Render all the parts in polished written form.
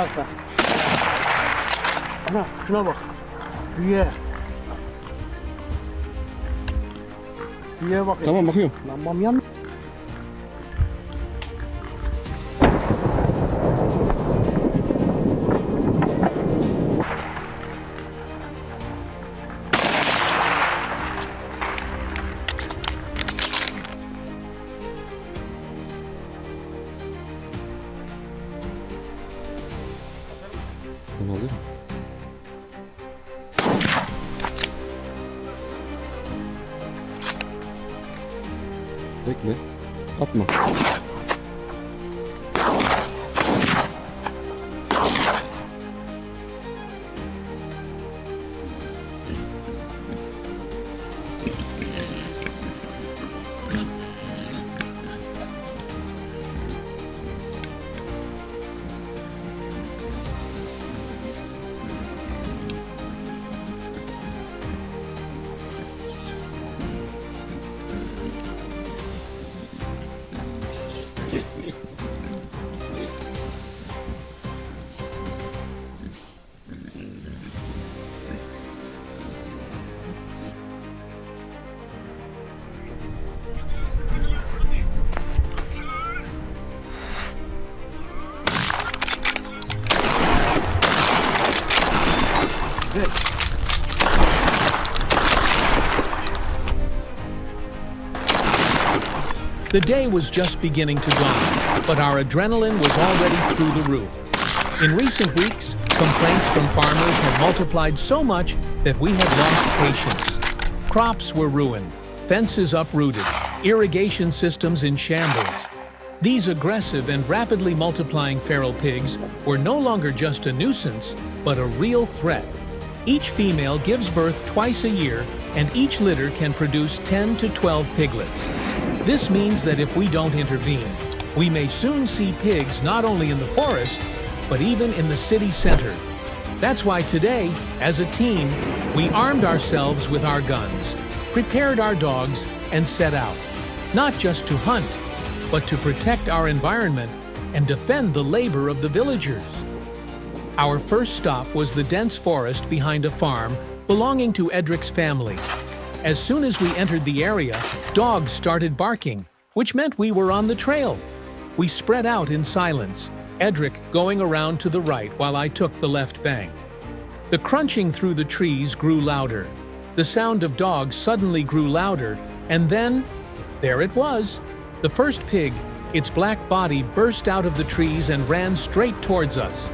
alta. Ana şuna bak. Büyüye. Büyüye bak. Tamam bakıyorum. Lambam yandı. Bunu alır mı? Bekle. Atma. The day was just beginning to dawn, but our adrenaline was already through the roof. In recent weeks, complaints from farmers had multiplied so much that we had lost patience. Crops were ruined, fences uprooted, irrigation systems in shambles. These aggressive and rapidly multiplying feral pigs were no longer just a nuisance, but a real threat. Each female gives birth twice a year, and each litter can produce 10 to 12 piglets. This means that if we don't intervene, we may soon see pigs not only in the forest, but even in the city center. That's why today, as a team, we armed ourselves with our guns, prepared our dogs, and set out, not just to hunt, but to protect our environment and defend the labor of the villagers. Our first stop was the dense forest behind a farm belonging to Edric's family. As soon as we entered the area, dogs started barking, which meant we were on the trail. We spread out in silence, Edric going around to the right while I took the left bank. The crunching through the trees grew louder. The sound of dogs suddenly grew louder, and then, there it was. The first pig, its black body burst out of the trees and ran straight towards us.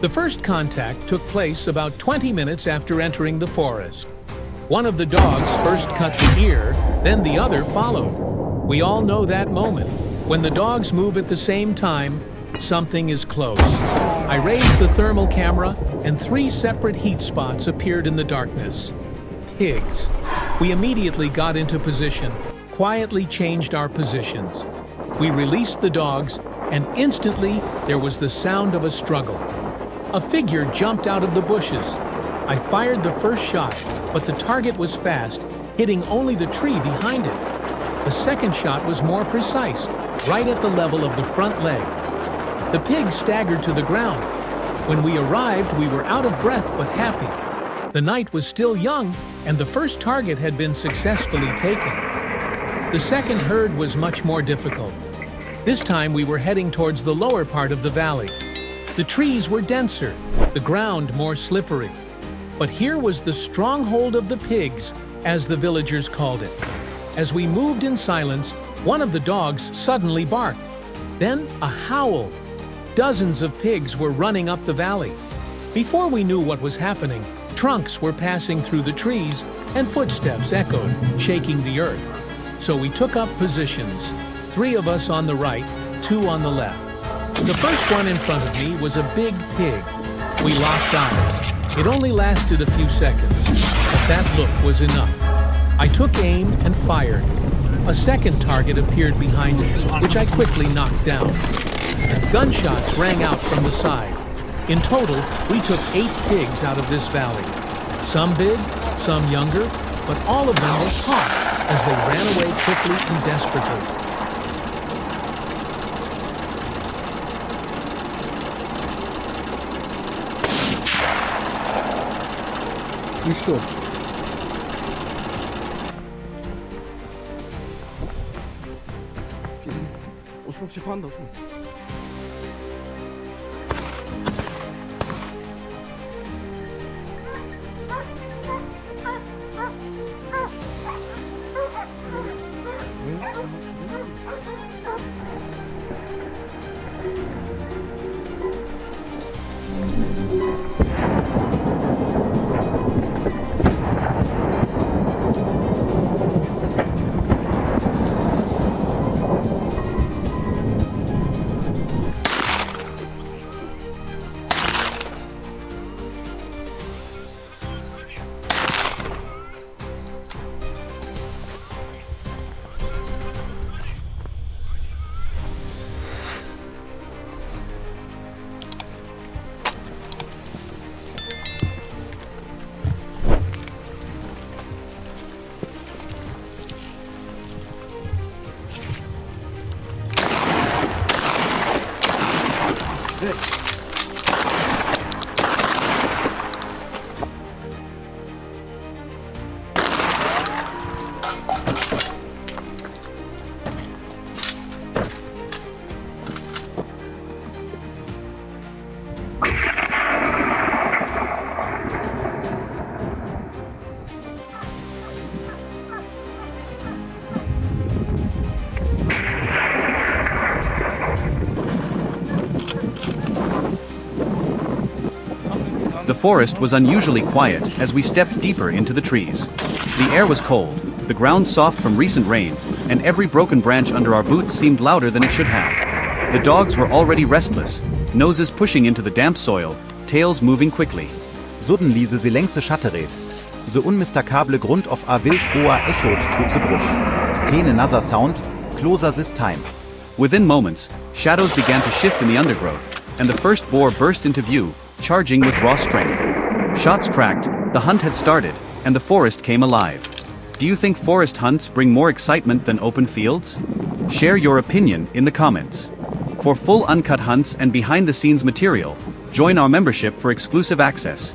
The first contact took place about 20 minutes after entering the forest. One of the dogs first cut the ear, then the other followed. We all know that moment. When the dogs move at the same time, something is close. I raised the thermal camera, and 3 separate heat spots appeared in the darkness. Pigs. We immediately got into position, quietly changed our positions. We released the dogs, and instantly there was the sound of a struggle. A figure jumped out of the bushes. I fired the first shot, but the target was fast, hitting only the tree behind it. The second shot was more precise, right at the level of the front leg. The pig staggered to the ground. When we arrived, we were out of breath but happy. The night was still young, and the first target had been successfully taken. The second herd was much more difficult. This time we were heading towards the lower part of the valley. The trees were denser, the ground more slippery. But here was the stronghold of the pigs, as the villagers called it. As we moved in silence, one of the dogs suddenly barked. Then a howl. Dozens of pigs were running up the valley. Before we knew what was happening, trunks were passing through the trees and footsteps echoed, shaking the earth. So we took up positions, 3 of us on the right, 2 on the left. The first one in front of me was a big pig. We locked eyes. It only lasted a few seconds, but that look was enough. I took aim and fired. A second target appeared behind it, which I quickly knocked down. Gunshots rang out from the side. In total, we took 8 pigs out of this valley. Some big, some younger, but all of them were caught as they ran away quickly and desperately. Düştü o. Osman bir şey falan da Osman. The forest was unusually quiet as we stepped deeper into the trees. The air was cold, the ground soft from recent rain, and every broken branch under our boots seemed louder than it should have. The dogs were already restless, noses pushing into the damp soil, tails moving quickly. Suddenlyse sie längse Schattered. The unmistakable Grund of a wild boar echoed through the brush. Ten another sound, closer this time. Within moments, shadows began to shift in the undergrowth, and the first boar burst into view, charging with raw strength. Shots cracked, the hunt had started, and the forest came alive. Do you think forest hunts bring more excitement than open fields? Share your opinion in the comments. For full uncut hunts and behind-the-scenes material, join our membership for exclusive access.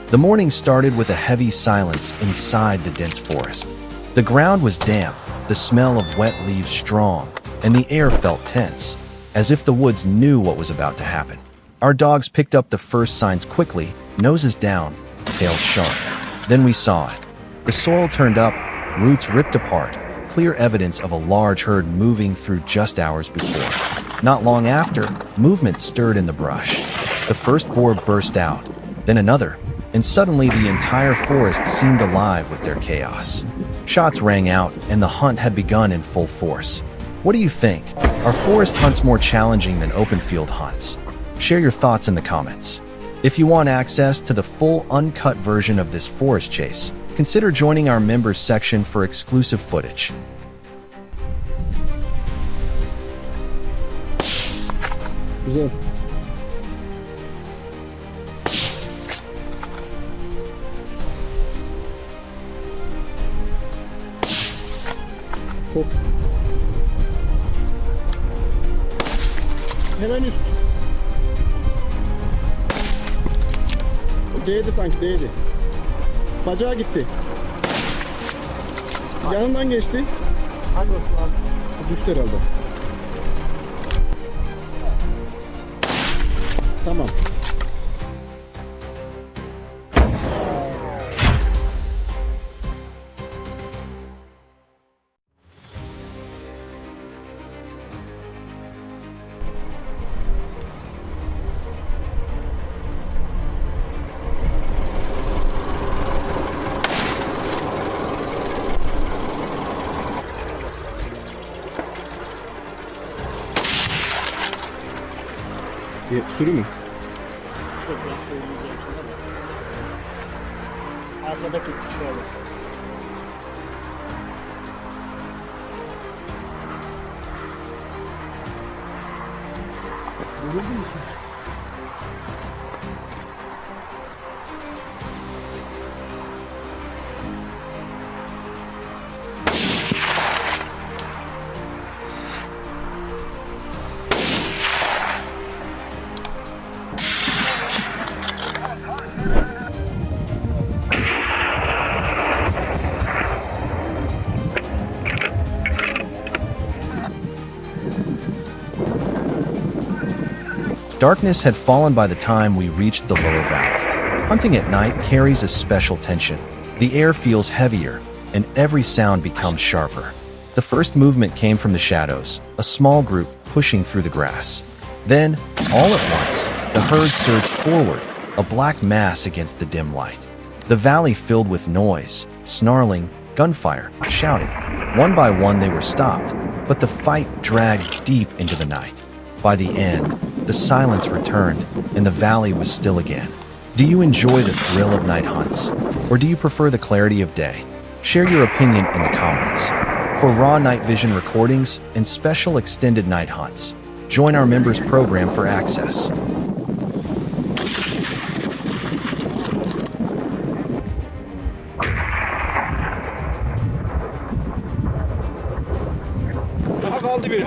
The morning started with a heavy silence inside the dense forest. The ground was damp, the smell of wet leaves strong, and the air felt tense, as if the woods knew what was about to happen. Our dogs picked up the first signs quickly, noses down, tails sharp. Then we saw it. The soil turned up, roots ripped apart, clear evidence of a large herd moving through just hours before. Not long after, movement stirred in the brush. The first boar burst out, then another, and suddenly the entire forest seemed alive with their chaos. Shots rang out, and the hunt had begun in full force. What do you think? Are forest hunts more challenging than open field hunts? Share your thoughts in the comments. If you want access to the full uncut version of this forest chase, consider joining our members section for exclusive footage. Güzel. Çok. Hemen üst. Değdi sanki, değdi. Bacağı gitti. Yanından geçti. Hangi Osman abi? Düştü herhalde. Tamam. Sürü mü? Arkadaki şöyle. Darkness had fallen by the time we reached the lower valley. Hunting at night carries a special tension. The air feels heavier, and every sound becomes sharper. The first movement came from the shadows, a small group pushing through the grass. Then, all at once, the herd surged forward, a black mass against the dim light. The valley filled with noise, snarling, gunfire, shouting. One by one they were stopped, but the fight dragged deep into the night. By the end, the silence returned, and the valley was still again. Do you enjoy the thrill of night hunts, or do you prefer the clarity of day? Share your opinion in the comments. For raw night vision recordings and special extended night hunts, join our members program for access. Daha kaldı biri.